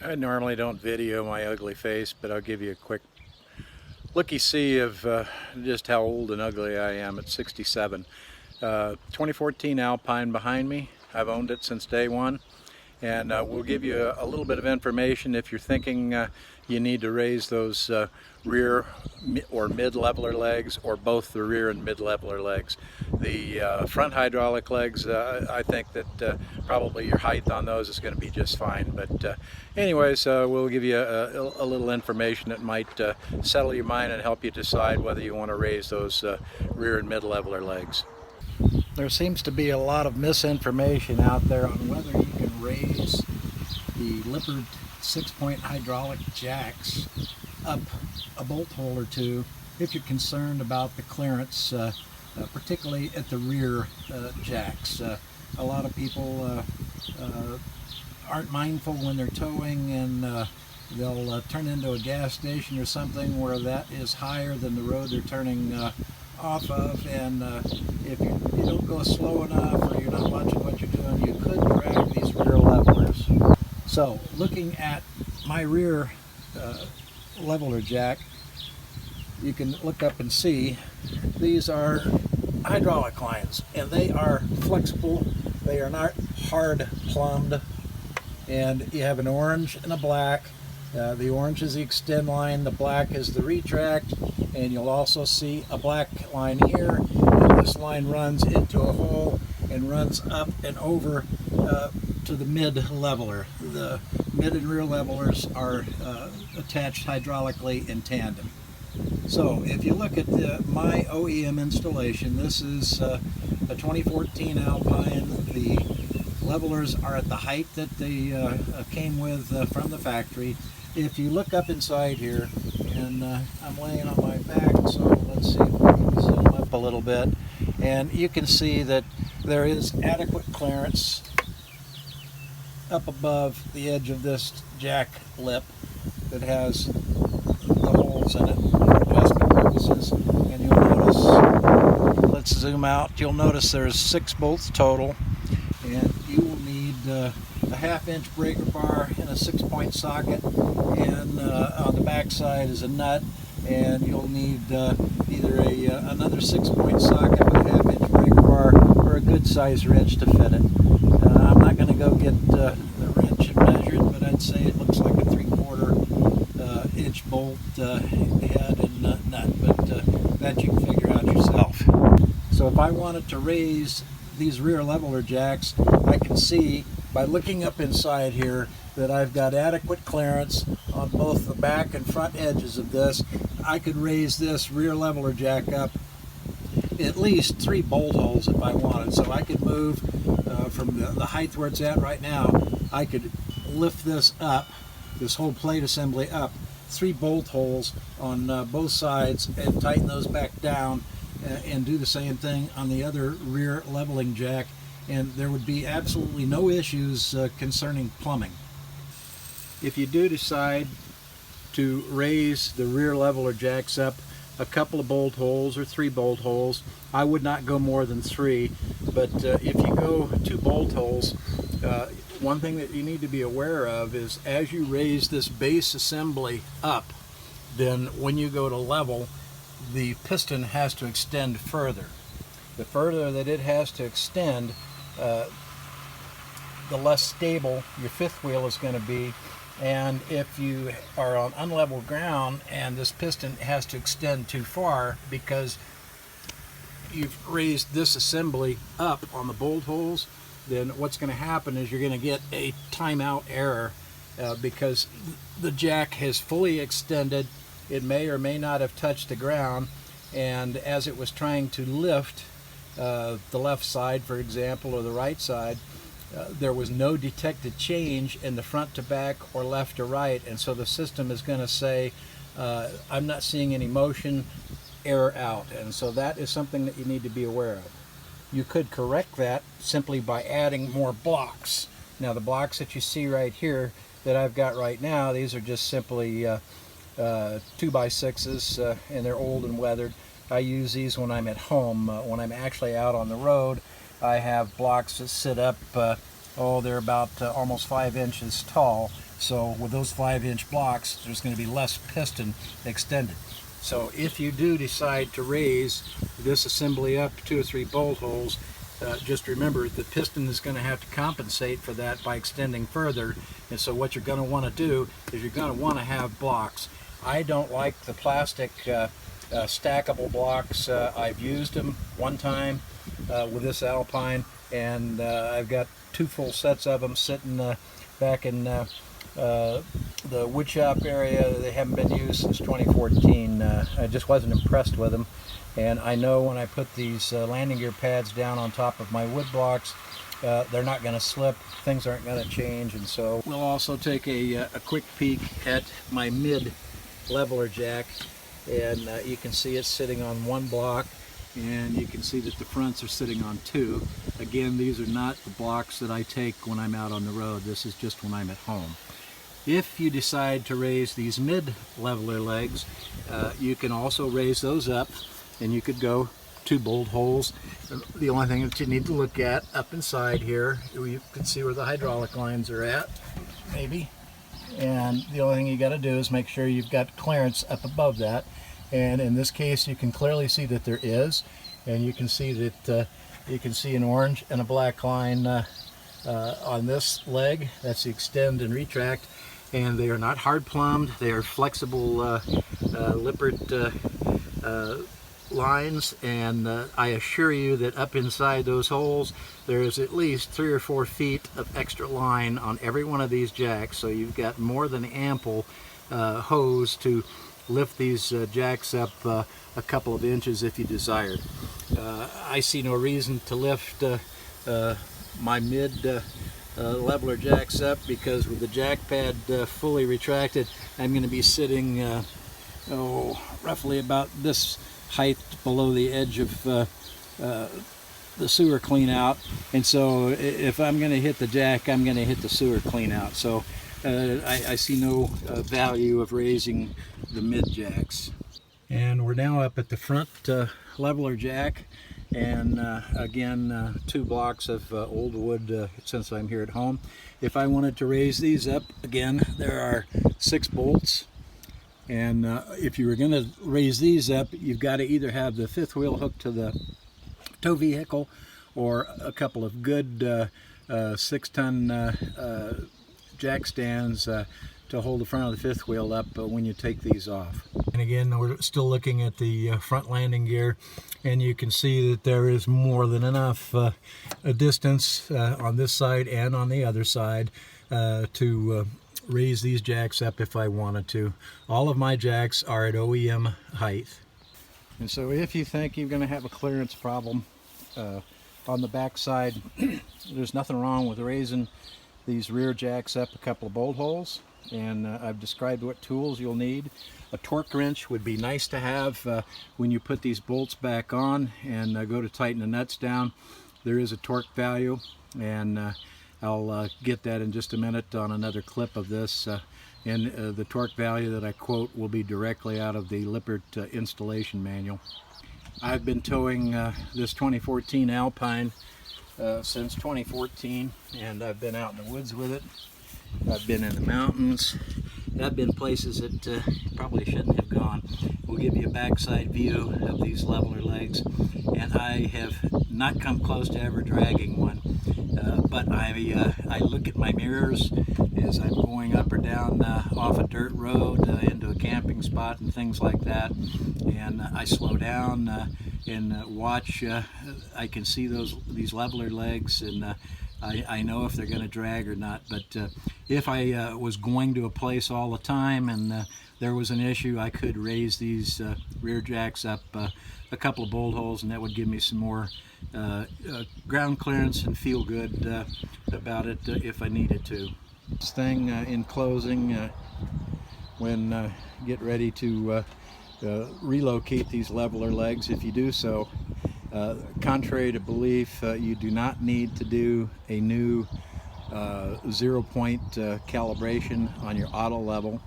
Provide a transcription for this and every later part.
I normally don't video my ugly face, but I'll give you a quick looky-see of just how old and ugly I am at 67. 2014 Alpine behind me. I've owned it since day one. And we'll give you a little bit of information if you're thinking you need to raise those rear or mid-leveler legs, or both the rear and mid-leveler legs. The front hydraulic legs, I think that probably your height on those is going to be just fine. But anyways, we'll give you a little information that might settle your mind and help you decide whether you want to raise those rear and mid-leveler legs. There seems to be a lot of misinformation out there on whether you can raise the Lippert 6-point hydraulic jacks up a bolt hole or two if you're concerned about the clearance, particularly at the rear jacks. A lot of people aren't mindful when they're towing, and they'll turn into a gas station or something where that is higher than the road they're turning off of, and if you don't go slow enough or you're not watching what you're doing, you could drag these rear levelers. So looking at my rear leveler jack, you can look up and see these are hydraulic lines, and they are flexible. They are not hard plumbed, and you have an orange and a black. The orange is the extend line, the black is the retract, and you'll also see a black line here, and this line runs into a hole and runs up and over to the mid leveler. The mid and rear levelers are attached hydraulically in tandem. So if you look at my OEM installation, this is a 2014 Alpine. The levelers are at the height that they came with from the factory. If you look up inside here, and I'm laying on my back, so let's see if we can zoom up a little bit, and you can see that there is adequate clearance up above the edge of this jack lip that has the holes in it for adjustment purposes. And you'll notice, let's zoom out, you'll notice there's 6 bolts total, and you will need a 1/2-inch breaker bar and a 6-point socket, and on the back side is a nut, and you'll need either another 6-point socket with a 1/2-inch breaker bar or a good size wrench to fit it. I'm not going to go get the wrench and measure it, but I'd say it looks like a 3/4 inch bolt head and nut, but that you can figure out yourself. So if I wanted to raise these rear leveler jacks, I can see by looking up inside here that I've got adequate clearance on both the back and front edges of this. I could raise this rear leveler jack up at least 3 bolt holes if I wanted. So I could move from the height where it's at right now, I could lift this up, this whole plate assembly up 3 bolt holes on both sides, and tighten those back down, and do the same thing on the other rear leveling jack, and there would be absolutely no issues concerning plumbing. If you do decide to raise the rear leveler jacks up a couple of bolt holes or 3 bolt holes, I would not go more than 3, but if you go 2 bolt holes, one thing that you need to be aware of is as you raise this base assembly up, then when you go to level, the piston has to extend further. The further that it has to extend, the less stable your fifth wheel is going to be. And if you are on unlevel ground and this piston has to extend too far because you've raised this assembly up on the bolt holes, then what's going to happen is you're going to get a timeout error because the jack has fully extended. It may or may not have touched the ground, and as it was trying to lift the left side, for example, or the right side, there was no detected change in the front to back or left to right, and so the system is going to say, I'm not seeing any motion, error out. And so that is something that you need to be aware of. You could correct that simply by adding more blocks. Now the blocks that you see right here that I've got right now, these are just simply 2x6s, and they're old and weathered. I use these when I'm at home. When I'm actually out on the road, I have blocks that sit up, they're about almost 5 inches tall. So with those 5-inch blocks, there's going to be less piston extended. So if you do decide to raise this assembly up 2 or 3 bolt holes, just remember the piston is going to have to compensate for that by extending further. And so what you're going to want to do is you're going to want to have blocks. I don't like the plastic stackable blocks. I've used them one time with this Alpine, and I've got 2 full sets of them sitting back in the wood shop area. They haven't been used since 2014. I just wasn't impressed with them, and I know when I put these landing gear pads down on top of my wood blocks, they're not going to slip, things aren't going to change. And so we'll also take a quick peek at my mid leveler jack, and you can see it's sitting on 1 block, and you can see that the fronts are sitting on 2. Again, these are not the blocks that I take when I'm out on the road. This is just when I'm at home. If you decide to raise these mid leveler legs, you can also raise those up, and you could go 2 bolt holes. The only thing that you need to look at up inside here, you can see where the hydraulic lines are at, maybe. And the only thing you got to do is make sure you've got clearance up above that. And in this case, you can clearly see that there is, and you can see that you can see an orange and a black line on this leg. That's the extend and retract, and they are not hard plumbed. They are flexible Lippert lines, and I assure you that up inside those holes there is at least 3 or 4 feet of extra line on every one of these jacks, so you've got more than ample hose to lift these jacks up a couple of inches if you desire. I see no reason to lift my mid leveler jacks up, because with the jack pad fully retracted, I'm going to be sitting roughly about this height below the edge of the sewer clean out, and so if I'm going to hit the jack, I'm going to hit the sewer clean out. So I see no value of raising the mid jacks. And we're now up at the front leveler jack, and again 2 blocks of old wood since I'm here at home. If I wanted to raise these up, again there are 6 bolts, and if you were going to raise these up, you've got to either have the 5th wheel hooked to the tow vehicle, or a couple of good 6-ton jack stands to hold the front of the 5th wheel up when you take these off. And again, we're still looking at the front landing gear, and you can see that there is more than enough a distance on this side and on the other side to raise these jacks up if I wanted to. All of my jacks are at OEM height. And so if you think you're going to have a clearance problem on the back side, there's nothing wrong with raising these rear jacks up a couple of bolt holes, and I've described what tools you'll need. A torque wrench would be nice to have when you put these bolts back on and go to tighten the nuts down. There is a torque value, and I'll get that in just a minute on another clip of this, and the torque value that I quote will be directly out of the Lippert installation manual. I've been towing this 2014 Alpine since 2014, and I've been out in the woods with it. I've been in the mountains. I've been places that probably shouldn't have gone. We'll give you a backside view of these leveler legs, and I have not come close to ever dragging one. But I look at my mirrors as I'm going up or down off a dirt road into a camping spot and things like that, and I slow down and watch. I can see these leveler legs, and I know if they're going to drag or not. But if I was going to a place all the time and there was an issue, I could raise these rear jacks up a couple of bolt holes, and that would give me some more ground clearance and feel good about it if I needed to. This thing in closing, when get ready to relocate these leveler legs, if you do so, contrary to belief, you do not need to do a new 0-point calibration on your auto level.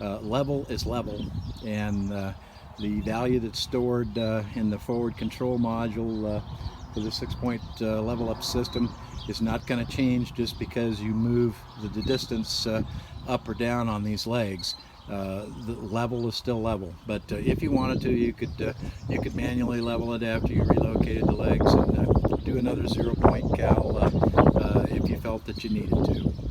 Level is level, and the value that's stored in the forward control module for the 6-point level up system is not going to change just because you move the distance up or down on these legs. The level is still level, but if you wanted to, you could manually level it after you relocated the legs and do another 0-point cal if you felt that you needed to.